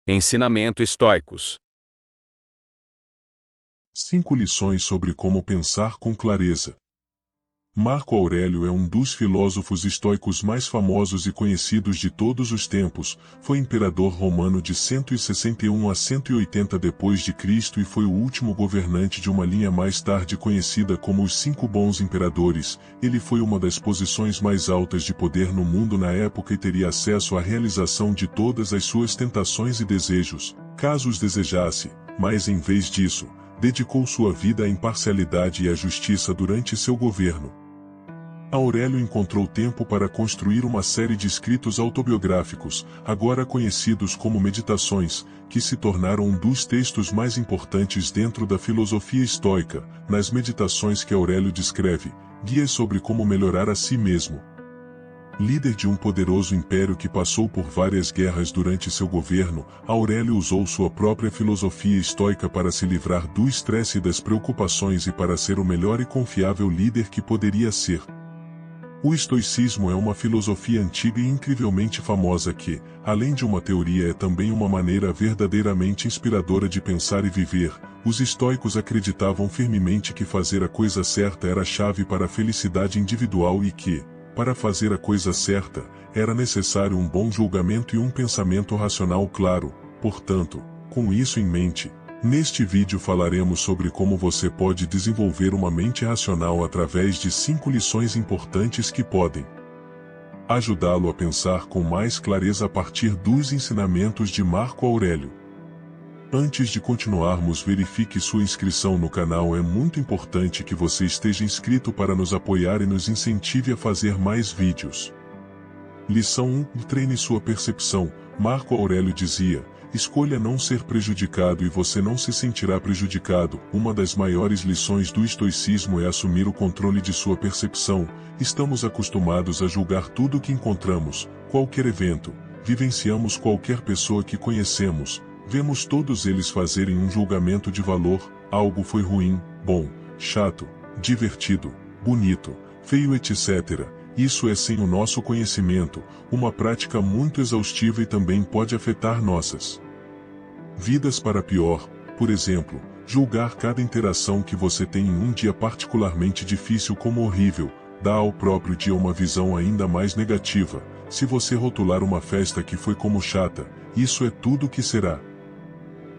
Ensinamento estoicos. 5 lições sobre como pensar com clareza. Marco Aurélio é um dos filósofos estoicos mais famosos e conhecidos de todos os tempos. Foi imperador romano de 161 a 180 d.C. e foi o último governante de uma linha mais tarde conhecida como os 5 Bons Imperadores. Ele foi uma das posições mais altas de poder no mundo na época e teria acesso à realização de todas as suas tentações e desejos, caso os desejasse, mas em vez disso, dedicou sua vida à imparcialidade e à justiça durante seu governo. Aurélio encontrou tempo para construir uma série de escritos autobiográficos, agora conhecidos como Meditações, que se tornaram um dos textos mais importantes dentro da filosofia estoica. Nas Meditações que Aurélio descreve, guias sobre como melhorar a si mesmo. Líder de um poderoso império que passou por várias guerras durante seu governo, Aurélio usou sua própria filosofia estoica para se livrar do estresse e das preocupações e para ser o melhor e confiável líder que poderia ser. O estoicismo é uma filosofia antiga e incrivelmente famosa que, além de uma teoria, é também uma maneira verdadeiramente inspiradora de pensar e viver. Os estoicos acreditavam firmemente que fazer a coisa certa era a chave para a felicidade individual e que, para fazer a coisa certa, era necessário um bom julgamento e um pensamento racional claro. Portanto, com isso em mente, neste vídeo falaremos sobre como você pode desenvolver uma mente racional através de 5 lições importantes que podem ajudá-lo a pensar com mais clareza a partir dos ensinamentos de Marco Aurélio. Antes de continuarmos, verifique sua inscrição no canal. É muito importante que você esteja inscrito para nos apoiar e nos incentive a fazer mais vídeos. Lição 1. Treine sua percepção. Marco Aurélio dizia: escolha não ser prejudicado e você não se sentirá prejudicado. Uma das maiores lições do estoicismo é assumir o controle de sua percepção. Estamos acostumados a julgar tudo o que encontramos, qualquer evento, vivenciamos qualquer pessoa que conhecemos, vemos todos eles fazerem um julgamento de valor. Algo foi ruim, bom, chato, divertido, bonito, feio, etc. Isso é sem o nosso conhecimento, uma prática muito exaustiva e também pode afetar nossas vidas para pior. Por exemplo, julgar cada interação que você tem em um dia particularmente difícil como horrível, dá ao próprio dia uma visão ainda mais negativa. Se você rotular uma festa que foi como chata, isso é tudo que será.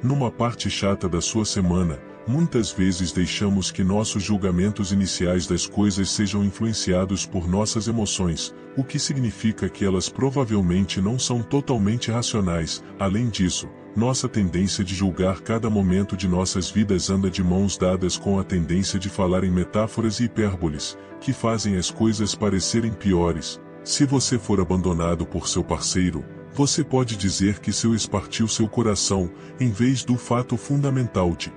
Numa parte chata da sua semana, muitas vezes deixamos que nossos julgamentos iniciais das coisas sejam influenciados por nossas emoções, o que significa que elas provavelmente não são totalmente racionais. Além disso, nossa tendência de julgar cada momento de nossas vidas anda de mãos dadas com a tendência de falar em metáforas e hipérboles, que fazem as coisas parecerem piores. Se você for abandonado por seu parceiro, você pode dizer que seu ex partiu seu coração, em vez do fato fundamental de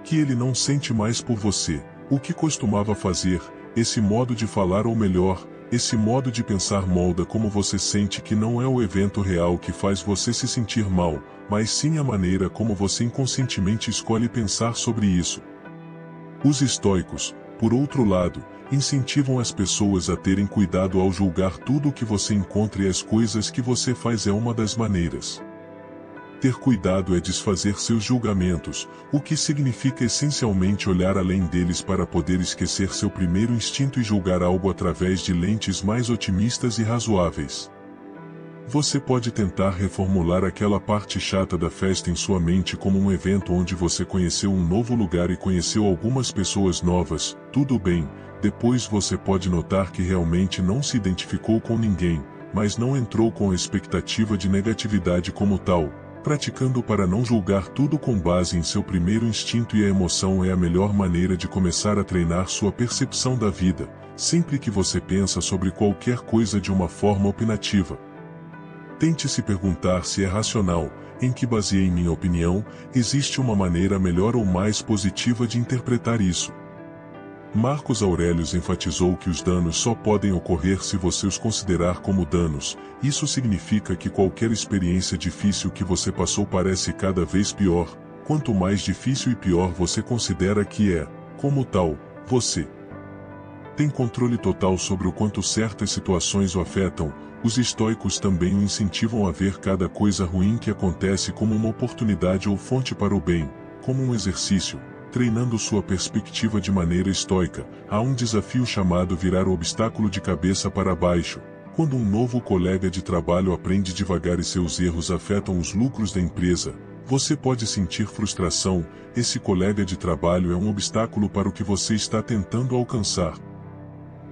que ele não sente mais por você. O que costumava fazer, esse modo de falar, ou melhor, esse modo de pensar molda como você sente, que não é o evento real que faz você se sentir mal, mas sim a maneira como você inconscientemente escolhe pensar sobre isso. Os estoicos, por outro lado, incentivam as pessoas a terem cuidado ao julgar tudo o que você encontra, e as coisas que você faz é uma das maneiras. Ter cuidado é desfazer seus julgamentos, o que significa essencialmente olhar além deles para poder esquecer seu primeiro instinto e julgar algo através de lentes mais otimistas e razoáveis. Você pode tentar reformular aquela parte chata da festa em sua mente como um evento onde você conheceu um novo lugar e conheceu algumas pessoas novas. Tudo bem, depois você pode notar que realmente não se identificou com ninguém, mas não entrou com a expectativa de negatividade como tal. Praticando para não julgar tudo com base em seu primeiro instinto e a emoção é a melhor maneira de começar a treinar sua percepção da vida. Sempre que você pensa sobre qualquer coisa de uma forma opinativa, tente se perguntar se é racional, em que baseei minha opinião. Existe uma maneira melhor ou mais positiva de interpretar isso. Marcos Aurélio enfatizou que os danos só podem ocorrer se você os considerar como danos. Isso significa que qualquer experiência difícil que você passou parece cada vez pior, quanto mais difícil e pior você considera que é. Como tal, você tem controle total sobre o quanto certas situações o afetam. Os estoicos também o incentivam a ver cada coisa ruim que acontece como uma oportunidade ou fonte para o bem, como um exercício, treinando sua perspectiva de maneira estoica. Há um desafio chamado virar o obstáculo de cabeça para baixo. Quando um novo colega de trabalho aprende devagar e seus erros afetam os lucros da empresa, você pode sentir frustração. Esse colega de trabalho é um obstáculo para o que você está tentando alcançar.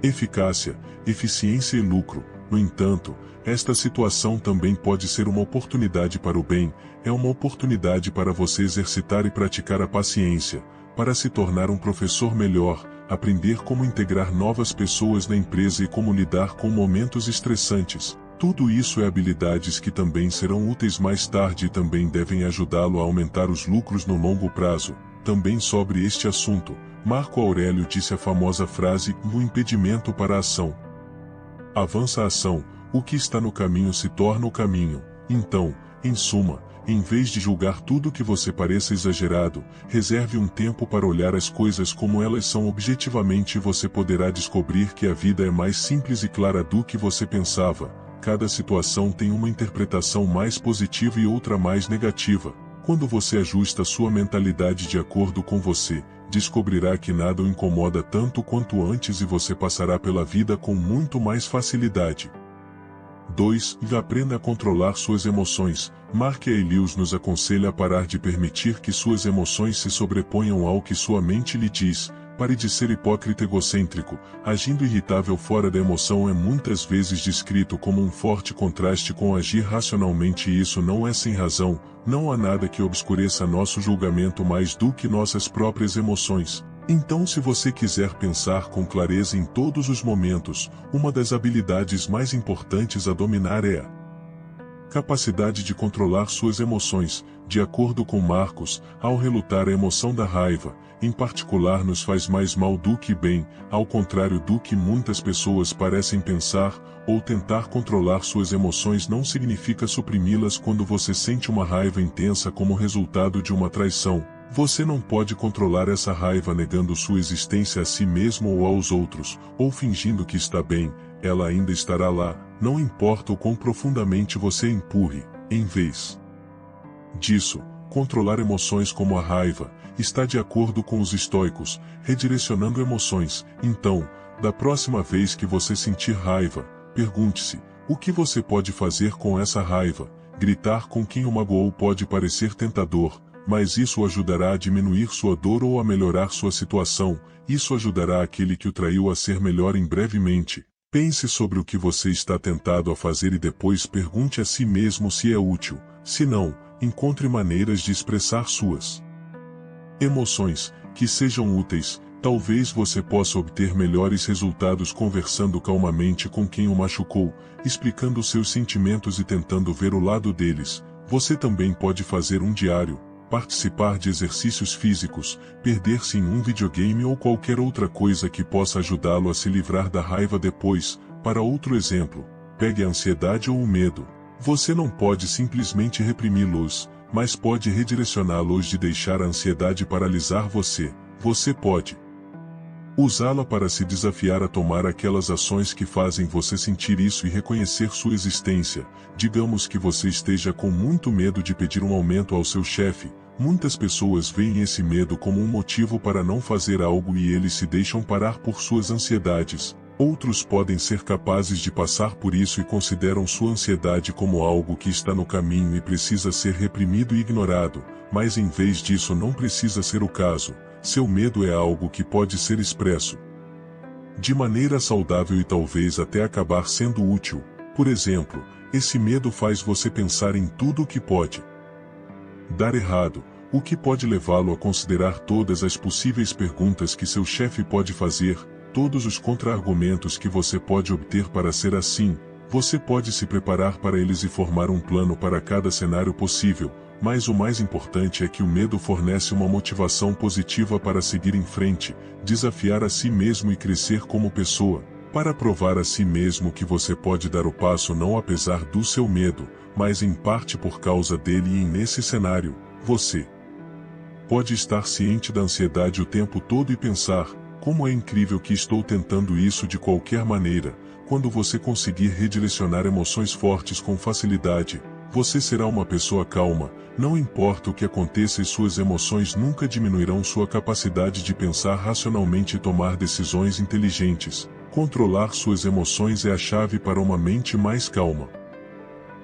Eficácia, eficiência e lucro. No entanto, esta situação também pode ser uma oportunidade para o bem, é uma oportunidade para você exercitar e praticar a paciência, para se tornar um professor melhor, aprender como integrar novas pessoas na empresa e como lidar com momentos estressantes. Tudo isso é habilidades que também serão úteis mais tarde e também devem ajudá-lo a aumentar os lucros no longo prazo. Também sobre este assunto, Marco Aurélio disse a famosa frase: "O impedimento para a ação avança a ação, o que está no caminho se torna o caminho." Então, em suma, em vez de julgar tudo que você pareça exagerado, reserve um tempo para olhar as coisas como elas são objetivamente e você poderá descobrir que a vida é mais simples e clara do que você pensava. Cada situação tem uma interpretação mais positiva e outra mais negativa. Quando você ajusta sua mentalidade de acordo com você, descobrirá que nada o incomoda tanto quanto antes e você passará pela vida com muito mais facilidade. 2. Aprenda a controlar suas emoções. Mark Aurelius nos aconselha a parar de permitir que suas emoções se sobreponham ao que sua mente lhe diz. Pare de ser hipócrita e egocêntrico. Agindo irritável fora da emoção é muitas vezes descrito como um forte contraste com agir racionalmente, e isso não é sem razão. Não há nada que obscureça nosso julgamento mais do que nossas próprias emoções. Então, se você quiser pensar com clareza em todos os momentos, uma das habilidades mais importantes a dominar é a capacidade de controlar suas emoções. De acordo com Marcos, ao relutar, a emoção da raiva, em particular, nos faz mais mal do que bem, ao contrário do que muitas pessoas parecem pensar. Ou tentar controlar suas emoções não significa suprimi-las. Quando você sente uma raiva intensa como resultado de uma traição, você não pode controlar essa raiva negando sua existência a si mesmo ou aos outros, ou fingindo que está bem. Ela ainda estará lá, não importa o quão profundamente você a empurre. Em vez disso, controlar emoções como a raiva está de acordo com os estoicos, redirecionando emoções. Então, da próxima vez que você sentir raiva, pergunte-se: o que você pode fazer com essa raiva? Gritar com quem o magoou pode parecer tentador, mas isso ajudará a diminuir sua dor ou a melhorar sua situação. Isso ajudará aquele que o traiu a ser melhor em brevemente. Pense sobre o que você está tentado a fazer e depois pergunte a si mesmo se é útil. Se não, encontre maneiras de expressar suas emoções que sejam úteis. Talvez você possa obter melhores resultados conversando calmamente com quem o machucou, explicando seus sentimentos e tentando ver o lado deles. Você também pode fazer um diário, participar de exercícios físicos, perder-se em um videogame ou qualquer outra coisa que possa ajudá-lo a se livrar da raiva depois. Para outro exemplo, pegue a ansiedade ou o medo. Você não pode simplesmente reprimi-los, mas pode redirecioná-los de deixar a ansiedade paralisar você. Você pode usá-la para se desafiar a tomar aquelas ações que fazem você sentir isso e reconhecer sua existência. Digamos que você esteja com muito medo de pedir um aumento ao seu chefe. Muitas pessoas veem esse medo como um motivo para não fazer algo e eles se deixam parar por suas ansiedades. Outros podem ser capazes de passar por isso e consideram sua ansiedade como algo que está no caminho e precisa ser reprimido e ignorado, mas em vez disso não precisa ser o caso. Seu medo é algo que pode ser expresso de maneira saudável e talvez até acabar sendo útil. Por exemplo, esse medo faz você pensar em tudo o que pode dar errado, o que pode levá-lo a considerar todas as possíveis perguntas que seu chefe pode fazer, todos os contra-argumentos que você pode obter para ser assim. Você pode se preparar para eles e formar um plano para cada cenário possível, mas o mais importante é que o medo fornece uma motivação positiva para seguir em frente, desafiar a si mesmo e crescer como pessoa, para provar a si mesmo que você pode dar o passo não apesar do seu medo, mas em parte por causa dele. E nesse cenário, você pode estar ciente da ansiedade o tempo todo e pensar: como é incrível que estou tentando isso de qualquer maneira. Quando você conseguir redirecionar emoções fortes com facilidade, você será uma pessoa calma. Não importa o que aconteça, e suas emoções nunca diminuirão sua capacidade de pensar racionalmente e tomar decisões inteligentes. Controlar suas emoções é a chave para uma mente mais calma.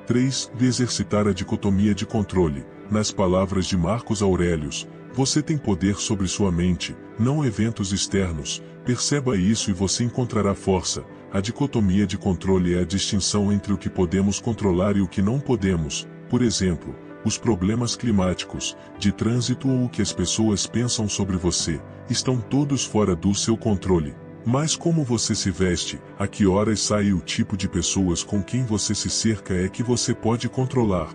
3. Exercitar a dicotomia de controle. Nas palavras de Marcos Aurelius, você tem poder sobre sua mente, não eventos externos. Perceba isso e você encontrará força. A dicotomia de controle é a distinção entre o que podemos controlar e o que não podemos. Por exemplo, os problemas climáticos, de trânsito ou o que as pessoas pensam sobre você, estão todos fora do seu controle. Mas como você se veste, a que horas sai e o tipo de pessoas com quem você se cerca é que você pode controlar.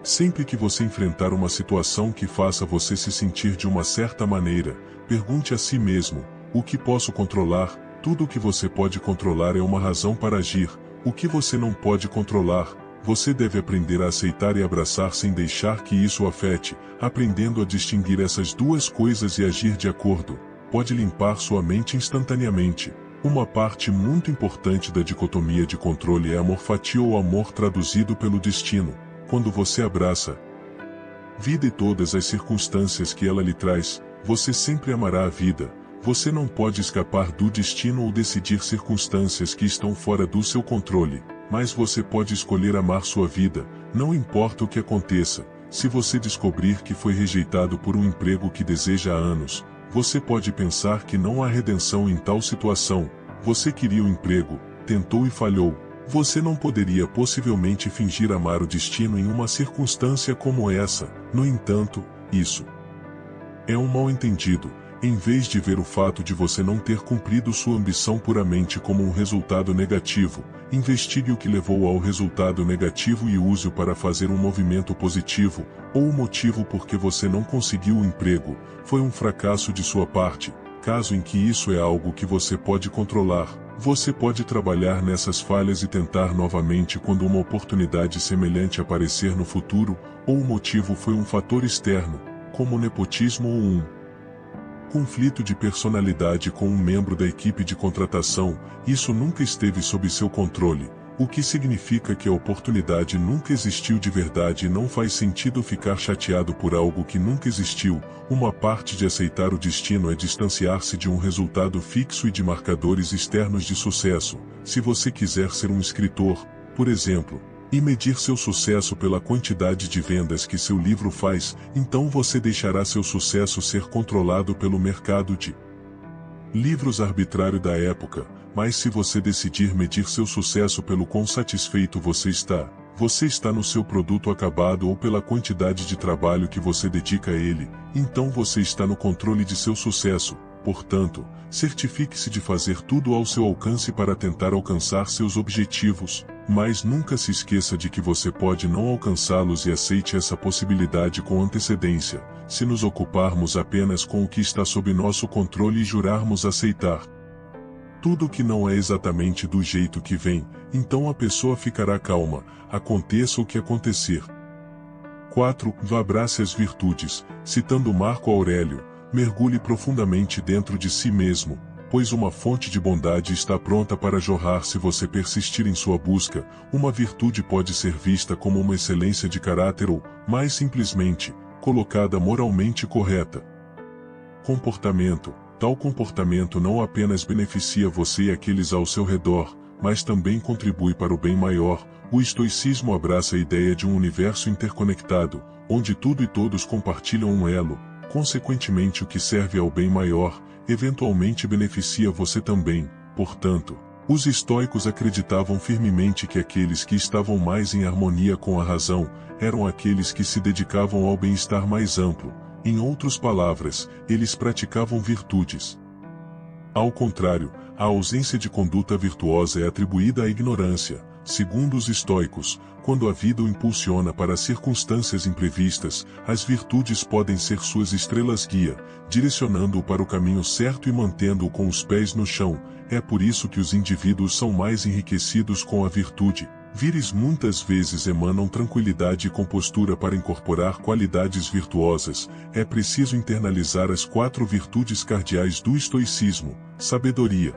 Sempre que você enfrentar uma situação que faça você se sentir de uma certa maneira, pergunte a si mesmo: o que posso controlar? Tudo o que você pode controlar é uma razão para agir. O que você não pode controlar, você deve aprender a aceitar e abraçar sem deixar que isso o afete. Aprendendo a distinguir essas duas coisas e agir de acordo, pode limpar sua mente instantaneamente. Uma parte muito importante da dicotomia de controle é amor fati, ou amor traduzido pelo destino. Quando você abraça vida e todas as circunstâncias que ela lhe traz, você sempre amará a vida. Você não pode escapar do destino ou decidir circunstâncias que estão fora do seu controle, mas você pode escolher amar sua vida, não importa o que aconteça. Se você descobrir que foi rejeitado por um emprego que deseja há anos, você pode pensar que não há redenção em tal situação. Você queria o emprego, tentou e falhou. Você não poderia possivelmente fingir amar o destino em uma circunstância como essa. No entanto, isso é um mal-entendido. Em vez de ver o fato de você não ter cumprido sua ambição puramente como um resultado negativo, investigue o que levou ao resultado negativo e use-o para fazer um movimento positivo, ou o motivo por que você não conseguiu o emprego. Foi um fracasso de sua parte. Caso em que isso é algo que você pode controlar, você pode trabalhar nessas falhas e tentar novamente quando uma oportunidade semelhante aparecer no futuro, ou o motivo foi um fator externo, como nepotismo ou um conflito de personalidade com um membro da equipe de contratação. Isso nunca esteve sob seu controle, o que significa que a oportunidade nunca existiu de verdade e não faz sentido ficar chateado por algo que nunca existiu. Uma parte de aceitar o destino é distanciar-se de um resultado fixo e de marcadores externos de sucesso. Se você quiser ser um escritor, por exemplo, e medir seu sucesso pela quantidade de vendas que seu livro faz, então você deixará seu sucesso ser controlado pelo mercado de livros arbitrário da época. Mas se você decidir medir seu sucesso pelo quão satisfeito você está no seu produto acabado ou pela quantidade de trabalho que você dedica a ele, então você está no controle de seu sucesso. Portanto, certifique-se de fazer tudo ao seu alcance para tentar alcançar seus objetivos, mas nunca se esqueça de que você pode não alcançá-los e aceite essa possibilidade com antecedência. Se nos ocuparmos apenas com o que está sob nosso controle e jurarmos aceitar tudo que não é exatamente do jeito que vem, então a pessoa ficará calma, aconteça o que acontecer. 4. Abrace as virtudes. Citando Marco Aurélio, mergulhe profundamente dentro de si mesmo, pois uma fonte de bondade está pronta para jorrar se você persistir em sua busca. Uma virtude pode ser vista como uma excelência de caráter ou, mais simplesmente, colocada moralmente correta. Comportamento. Tal comportamento não apenas beneficia você e aqueles ao seu redor, mas também contribui para o bem maior. O estoicismo abraça a ideia de um universo interconectado, onde tudo e todos compartilham um elo. Consequentemente, o que serve ao bem maior, eventualmente beneficia você também. Portanto, os estoicos acreditavam firmemente que aqueles que estavam mais em harmonia com a razão, eram aqueles que se dedicavam ao bem-estar mais amplo. Em outras palavras, eles praticavam virtudes. Ao contrário, a ausência de conduta virtuosa é atribuída à ignorância. Segundo os estoicos, quando a vida o impulsiona para circunstâncias imprevistas, as virtudes podem ser suas estrelas guia, direcionando-o para o caminho certo e mantendo-o com os pés no chão. É por isso que os indivíduos são mais enriquecidos com a virtude. Vires muitas vezes emanam tranquilidade e compostura. Para incorporar qualidades virtuosas, é preciso internalizar as 4 virtudes cardeais do estoicismo: sabedoria,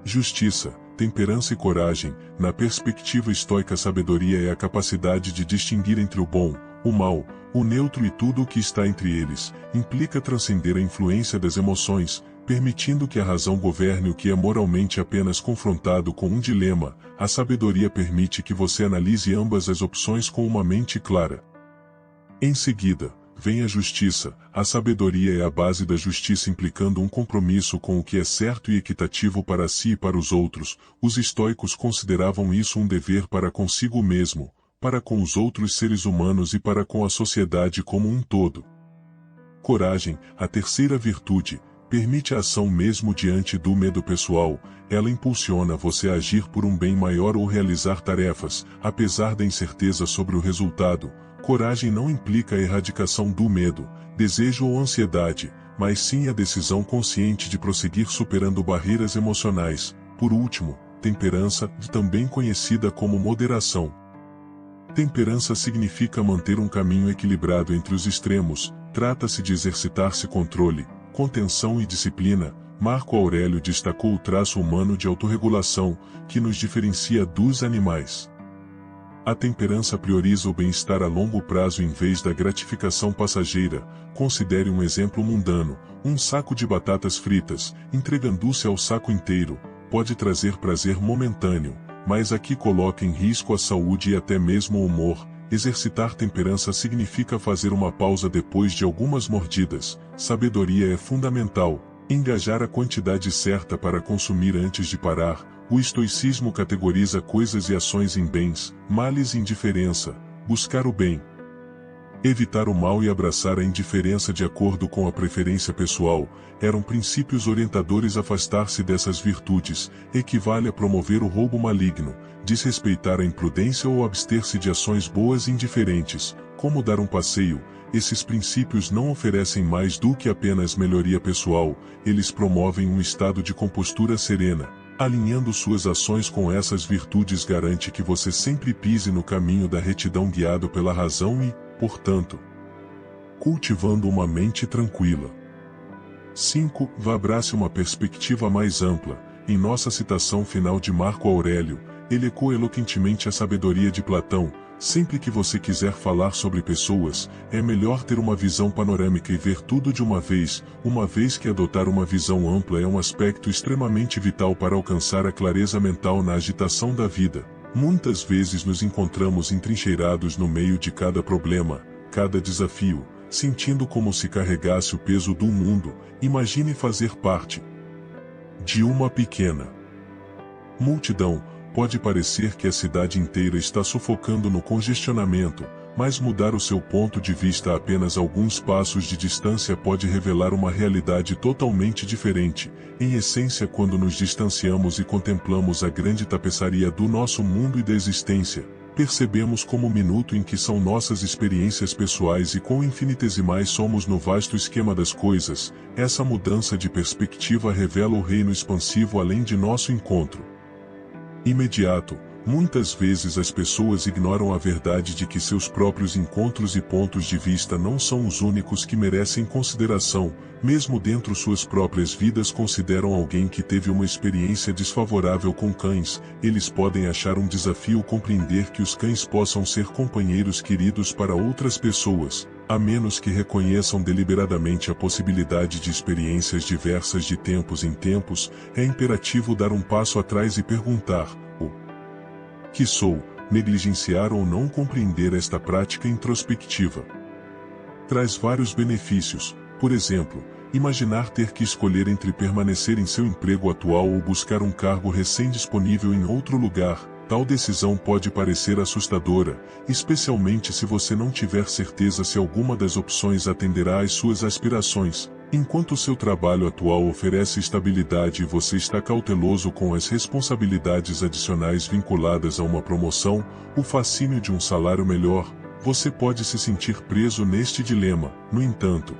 justiça, temperança e coragem. Na perspectiva estoica, a sabedoria é a capacidade de distinguir entre o bom, o mal, o neutro e tudo o que está entre eles. Implica transcender a influência das emoções, permitindo que a razão governe o que é moralmente. Apenas confrontado com um dilema, a sabedoria permite que você analise ambas as opções com uma mente clara. Em seguida, vem a justiça. A sabedoria é a base da justiça, implicando um compromisso com o que é certo e equitativo para si e para os outros. Os estoicos consideravam isso um dever para consigo mesmo, para com os outros seres humanos e para com a sociedade como um todo. Coragem, a terceira virtude, permite a ação mesmo diante do medo pessoal. Ela impulsiona você a agir por um bem maior ou realizar tarefas, apesar da incerteza sobre o resultado. Coragem não implica a erradicação do medo, desejo ou ansiedade, mas sim a decisão consciente de prosseguir superando barreiras emocionais. Por último, temperança, também conhecida como moderação. Temperança significa manter um caminho equilibrado entre os extremos. Trata-se de exercitar-se controle, contenção e disciplina. Marco Aurélio destacou o traço humano de autorregulação, que nos diferencia dos animais. A temperança prioriza o bem-estar a longo prazo em vez da gratificação passageira. Considere um exemplo mundano: um saco de batatas fritas, entregando-se ao saco inteiro, pode trazer prazer momentâneo, mas aqui coloca em risco a saúde e até mesmo o humor. Exercitar temperança significa fazer uma pausa depois de algumas mordidas. Sabedoria é fundamental. Engajar a quantidade certa para consumir antes de parar. O estoicismo categoriza coisas e ações em bens, males e indiferença. Buscar o bem, evitar o mal e abraçar a indiferença de acordo com a preferência pessoal, eram princípios orientadores. Afastar-se dessas virtudes equivale a promover o roubo maligno, desrespeitar a imprudência ou abster-se de ações boas e indiferentes, como dar um passeio. Esses princípios não oferecem mais do que apenas melhoria pessoal, eles promovem um estado de compostura serena. Alinhando suas ações com essas virtudes garante que você sempre pise no caminho da retidão, guiado pela razão e, portanto, cultivando uma mente tranquila. 5. Abrace uma perspectiva mais ampla. Em nossa citação final de Marco Aurélio, ele ecoa eloquentemente a sabedoria de Platão. Sempre que você quiser falar sobre pessoas, é melhor ter uma visão panorâmica e ver tudo de uma vez que adotar uma visão ampla é um aspecto extremamente vital para alcançar a clareza mental na agitação da vida. Muitas vezes nos encontramos entrincheirados no meio de cada problema, cada desafio, sentindo como se carregasse o peso do mundo. Imagine fazer parte de uma pequena multidão. Pode parecer que a cidade inteira está sufocando no congestionamento, mas mudar o seu ponto de vista a apenas alguns passos de distância pode revelar uma realidade totalmente diferente. Em essência, quando nos distanciamos e contemplamos a grande tapeçaria do nosso mundo e da existência, percebemos como minuto em que são nossas experiências pessoais e quão infinitesimais somos no vasto esquema das coisas. Essa mudança de perspectiva revela o reino expansivo além de nosso encontro imediato. Muitas vezes as pessoas ignoram a verdade de que seus próprios encontros e pontos de vista não são os únicos que merecem consideração. Mesmo dentro suas próprias vidas, consideram alguém que teve uma experiência desfavorável com cães. Eles podem achar um desafio compreender que os cães possam ser companheiros queridos para outras pessoas, a menos que reconheçam deliberadamente a possibilidade de experiências diversas de tempos em tempos. É imperativo dar um passo atrás e perguntar: o que sou? Negligenciar ou não compreender esta prática introspectiva traz vários benefícios. Por exemplo, imaginar ter que escolher entre permanecer em seu emprego atual ou buscar um cargo recém-disponível em outro lugar. Tal decisão pode parecer assustadora, especialmente se você não tiver certeza se alguma das opções atenderá às suas aspirações. Enquanto seu trabalho atual oferece estabilidade e você está cauteloso com as responsabilidades adicionais vinculadas a uma promoção, o fascínio de um salário melhor, você pode se sentir preso neste dilema. No entanto,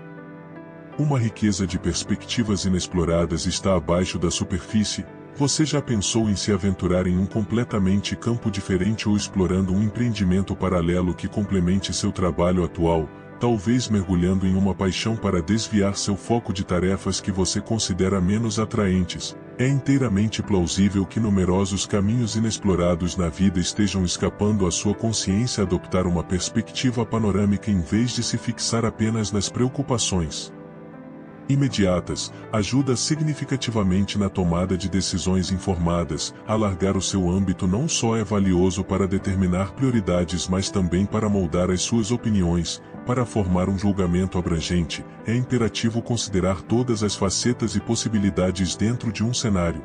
uma riqueza de perspectivas inexploradas está abaixo da superfície. Você já pensou em se aventurar em um completamente campo diferente ou explorando um empreendimento paralelo que complemente seu trabalho atual, talvez mergulhando em uma paixão para desviar seu foco de tarefas que você considera menos atraentes? É inteiramente plausível que numerosos caminhos inexplorados na vida estejam escapando à sua consciência. Adoptar uma perspectiva panorâmica em vez de se fixar apenas nas preocupações imediatas, ajuda significativamente na tomada de decisões informadas. Alargar o seu âmbito não só é valioso para determinar prioridades, mas também para moldar as suas opiniões. Para formar um julgamento abrangente, é imperativo considerar todas as facetas e possibilidades dentro de um cenário.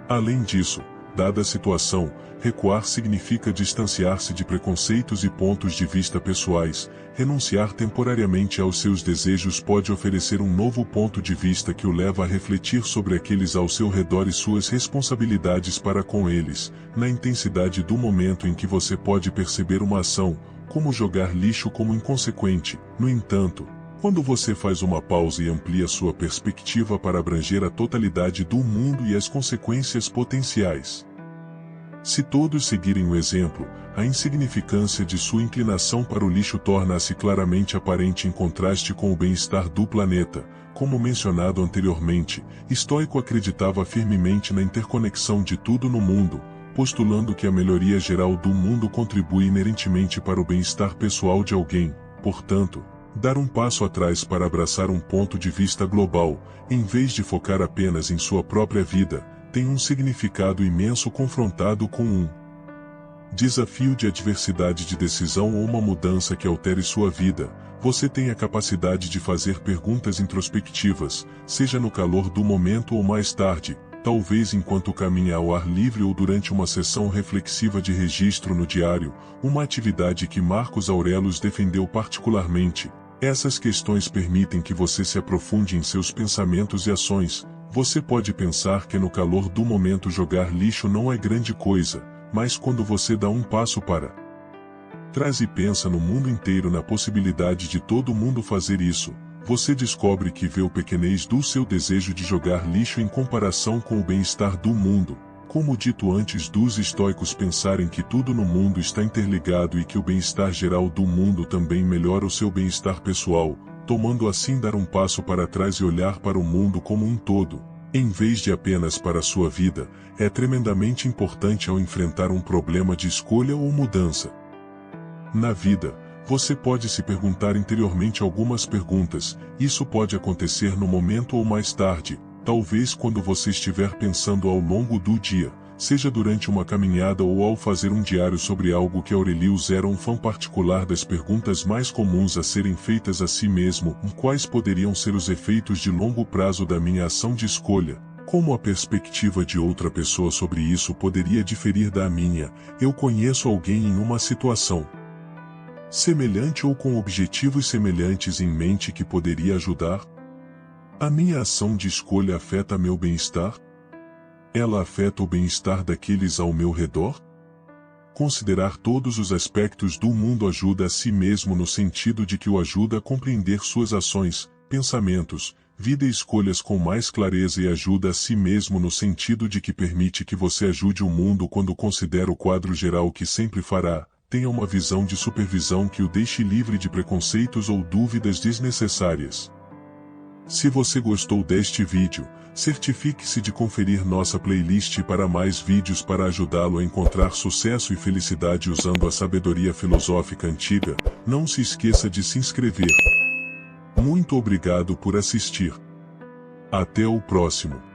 Além disso, dada a situação, recuar significa distanciar-se de preconceitos e pontos de vista pessoais. Renunciar temporariamente aos seus desejos pode oferecer um novo ponto de vista que o leva a refletir sobre aqueles ao seu redor e suas responsabilidades para com eles. Na intensidade do momento em que você pode perceber uma ação, como jogar lixo, como inconsequente. No entanto, quando você faz uma pausa e amplia sua perspectiva para abranger a totalidade do mundo e as consequências potenciais. Se todos seguirem o exemplo, a insignificância de sua inclinação para o lixo torna-se claramente aparente em contraste com o bem-estar do planeta. Como mencionado anteriormente, Estoico acreditava firmemente na interconexão de tudo no mundo, postulando que a melhoria geral do mundo contribui inerentemente para o bem-estar pessoal de alguém. Portanto, dar um passo atrás para abraçar um ponto de vista global, em vez de focar apenas em sua própria vida, tem um significado imenso. Confrontado com um desafio de adversidade de decisão ou uma mudança que altere sua vida, você tem a capacidade de fazer perguntas introspectivas, seja no calor do momento ou mais tarde, talvez enquanto caminha ao ar livre ou durante uma sessão reflexiva de registro no diário, uma atividade que Marcos Aurelius defendeu particularmente. Essas questões permitem que você se aprofunde em seus pensamentos e ações. Você pode pensar que no calor do momento jogar lixo não é grande coisa, mas quando você dá um passo para trás e pensa no mundo inteiro, na possibilidade de todo mundo fazer isso, você descobre que vê o pequenez do seu desejo de jogar lixo em comparação com o bem-estar do mundo. Como dito antes dos estoicos pensarem que tudo no mundo está interligado e que o bem-estar geral do mundo também melhora o seu bem-estar pessoal, tomando assim dar um passo para trás e olhar para o mundo como um todo, em vez de apenas para a sua vida, é tremendamente importante ao enfrentar um problema de escolha ou mudança. Na vida, você pode se perguntar interiormente algumas perguntas. Isso pode acontecer no momento ou mais tarde, talvez quando você estiver pensando ao longo do dia, seja durante uma caminhada ou ao fazer um diário sobre algo que Aurelius era um fã particular das perguntas mais comuns a serem feitas a si mesmo: quais poderiam ser os efeitos de longo prazo da minha ação de escolha? Como a perspectiva de outra pessoa sobre isso poderia diferir da minha? Eu conheço alguém em uma situação semelhante ou com objetivos semelhantes em mente que poderia ajudar? A minha ação de escolha afeta meu bem-estar? Ela afeta o bem-estar daqueles ao meu redor? Considerar todos os aspectos do mundo ajuda a si mesmo no sentido de que o ajuda a compreender suas ações, pensamentos, vida e escolhas com mais clareza, e ajuda a si mesmo no sentido de que permite que você ajude o mundo quando considera o quadro geral que sempre fará. Tenha uma visão de supervisão que o deixe livre de preconceitos ou dúvidas desnecessárias. Se você gostou deste vídeo, certifique-se de conferir nossa playlist para mais vídeos para ajudá-lo a encontrar sucesso e felicidade usando a sabedoria filosófica antiga. Não se esqueça de se inscrever. Muito obrigado por assistir. Até o próximo.